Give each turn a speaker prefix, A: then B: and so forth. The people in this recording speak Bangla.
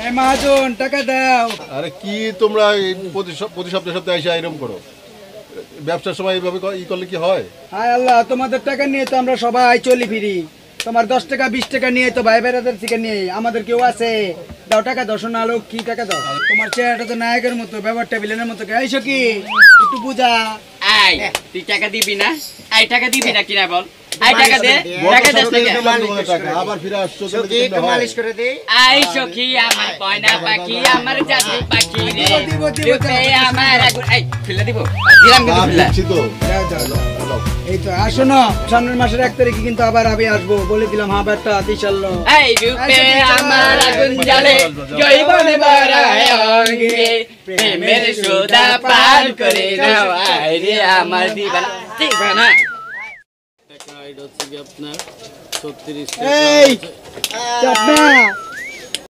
A: এ মহাজন টাকা দাও।
B: আরে কি তোমরা এই প্রতি সপ্তাহে সপ্তাহে এসে এরকম করো? ব্যবসার সময় এইভাবে করলে কি হয়?
A: হায় আল্লাহ, তোমাদের টাকা নিয়ে তো আমরা সবাই চলি ফিরি। তোমার 10 টাকা 20 টাকা নিয়ে তো ভাই বেড়াদের থেকে নিয়ে আমাদের কেউ আছে? দাও টাকা দাও, শোনা লোক, কি টাকা দাও। তোমার চেহারাটা তো নায়কের মতো, ব্যাপারটা ভিলেনের মতো। আইসো কি একটু বুঝা।
C: আই তুই টাকা দিবি না? আই টাকা দিবি না কিনা বল? আই টাকা দে, টাকা দে থেকে।
B: টাকা আবার ফিরে আসছো তাহলে
D: কি একটু মালিশ করে দে।
C: আই সখী আমার পয়না পাখি, আমার জাদু পাখি রে।
A: দিব, দিব,
C: রূপে আমার আগুন। এই ফেলে দিব, দিলাম কিন্তু ফেলা।
B: দিচ্ছি তো।
A: দাও, দাও, দাও। এই তো আসো না, সামনের মাসের 1 তারিখে কিন্তু আবার আমি আসবো, বলে দিলাম। হ্যাঁ ব্যাটা দিশাল্লো।
C: এই রূপে আমার আগুন জ্বলে, জৈবনে বাড়ায় অঙ্গে, প্রেমের সোদা পান করে নাও আয় রে আমার দিবানা। দিবানা
A: এই চাপনা